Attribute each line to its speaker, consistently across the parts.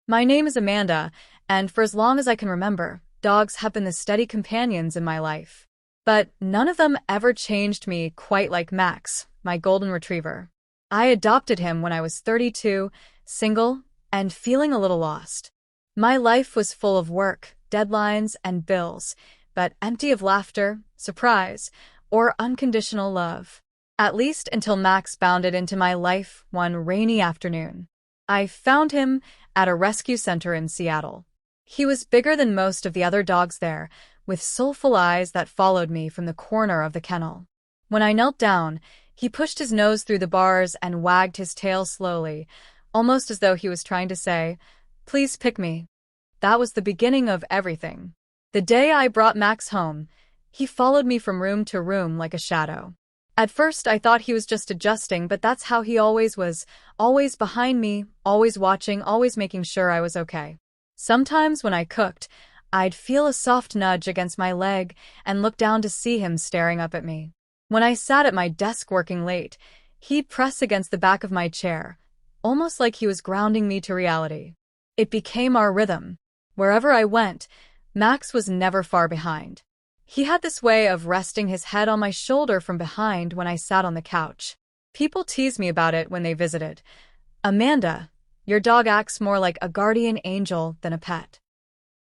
Speaker 1: My name is Amanda, and for as long as I can remember, dogs have been the steady companions in my life. But none of them ever changed me quite like Max, my golden retriever. I adopted him when I was 32, single, and feeling a little lost. My life was full of work, deadlines, and bills, but empty of laughter, surprise, or unconditional love. At least until Max bounded into my life one rainy afternoon. I found him at a rescue center in Seattle. He was bigger than most of the other dogs there, with soulful eyes that followed me from the corner of the kennel. When I knelt down, he pushed his nose through the bars and wagged his tail slowly, almost as though he was trying to say, "Please pick me." That was the beginning of everything. The day I brought Max home, he followed me from room to room like a shadow. At first, I thought he was just adjusting, but that's how he always was, always behind me, always watching, always making sure I was okay. Sometimes when I cooked, I'd feel a soft nudge against my leg and look down to see him staring up at me. When I sat at my desk working late, he'd press against the back of my chair, almost like he was grounding me to reality. It became our rhythm. Wherever I went, Max was never far behind. He had this way of resting his head on my shoulder from behind when I sat on the couch. People teased me about it when they visited. "Amanda, your dog acts more like a guardian angel than a pet."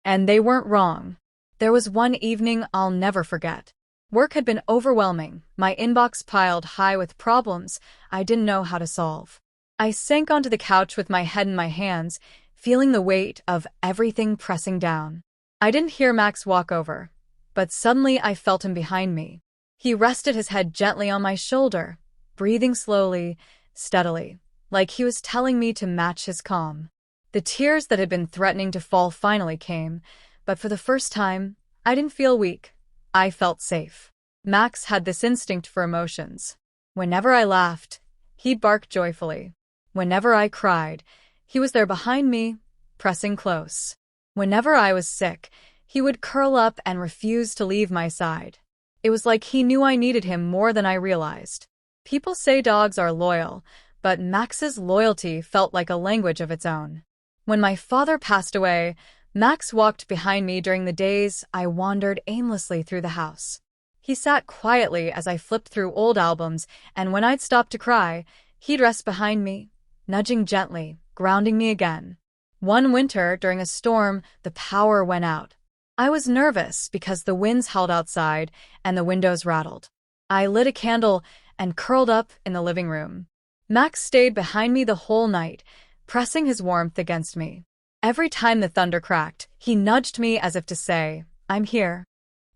Speaker 1: And they weren't wrong. There was one evening I'll never forget. Work had been overwhelming, my inbox piled high with problems I didn't know how to solve. I sank onto the couch with my head in my hands, feeling the weight of everything pressing down. I didn't hear Max walk over, but suddenly I felt him behind me. He rested his head gently on my shoulder, breathing slowly, steadily, like he was telling me to match his calm. The tears that had been threatening to fall finally came, but for the first time, I didn't feel weak. I felt safe. Max had this instinct for emotions. Whenever I laughed, he'd bark joyfully. Whenever I cried, he was there behind me, pressing close. Whenever I was sick, he would curl up and refuse to leave my side. It was like he knew I needed him more than I realized. People say dogs are loyal, but Max's loyalty felt like a language of its own. When my father passed away, Max walked behind me during the days I wandered aimlessly through the house. He sat quietly as I flipped through old albums, and when I'd stop to cry, he'd rest behind me, nudging gently, grounding me again. One winter, during a storm, the power went out. I was nervous because the winds howled outside and the windows rattled. I lit a candle and curled up in the living room. Max stayed behind me the whole night, pressing his warmth against me. Every time the thunder cracked, he nudged me as if to say, "I'm here."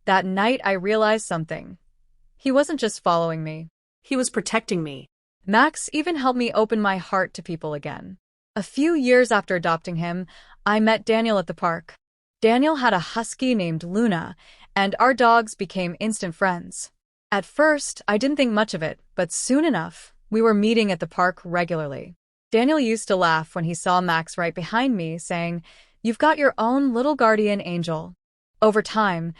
Speaker 1: That night I realized something. He wasn't just following me.
Speaker 2: He was protecting me.
Speaker 1: Max even helped me open my heart to people again. A few years after adopting him, I met Daniel at the park. Daniel had a husky named Luna, and our dogs became instant friends. At first, I didn't think much of it, but soon enough, we were meeting at the park regularly. Daniel used to laugh when he saw Max right behind me, saying, "You've got your own little guardian angel." Over time,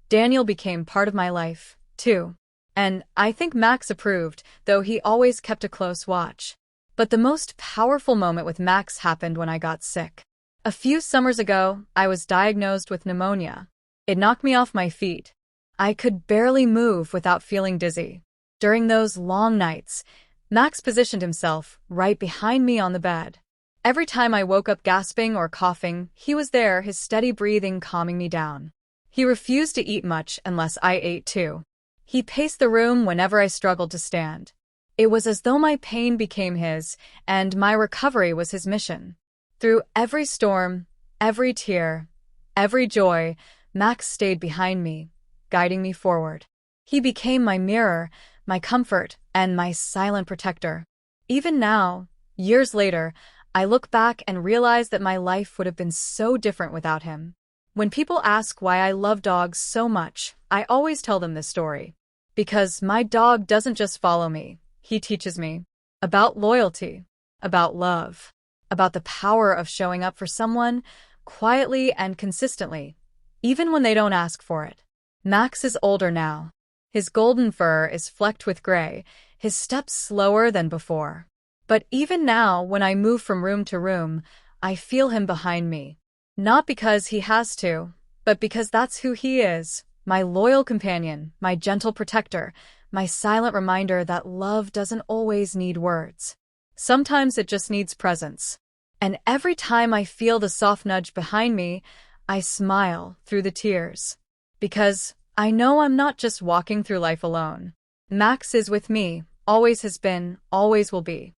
Speaker 1: Daniel became part of my life, too. And I think Max approved, though he always kept a close watch. But the most powerful moment with Max happened when I got sick. A few summers ago, I was diagnosed with pneumonia. It knocked me off my feet. I could barely move without feeling dizzy. During those long nights, Max positioned himself right behind me on the bed. Every time I woke up gasping or coughing, he was there, his steady breathing calming me down. He refused to eat much unless I ate too. He paced the room whenever I struggled to stand. It was as though my pain became his, and my recovery was his mission. Through every storm, every tear, every joy, Max stayed behind me, guiding me forward. He became my mirror, my comfort, and my silent protector. Even now, years later, I look back and realize that my life would have been so different without him. When people ask why I love dogs so much, I always tell them this story. Because my dog doesn't just follow me, he teaches me about loyalty, about love, about the power of showing up for someone quietly and consistently, even when they don't ask for it. Max is older now. His golden fur is flecked with gray, his steps slower than before. But even now, when I move from room to room, I feel him behind me. Not because he has to, but because that's who he is. My loyal companion, my gentle protector, my silent reminder that love doesn't always need words. Sometimes it just needs presence. And every time I feel the soft nudge behind me, I smile through the tears. Because I know I'm not just walking through life alone. Max is with me, always has been, always will be.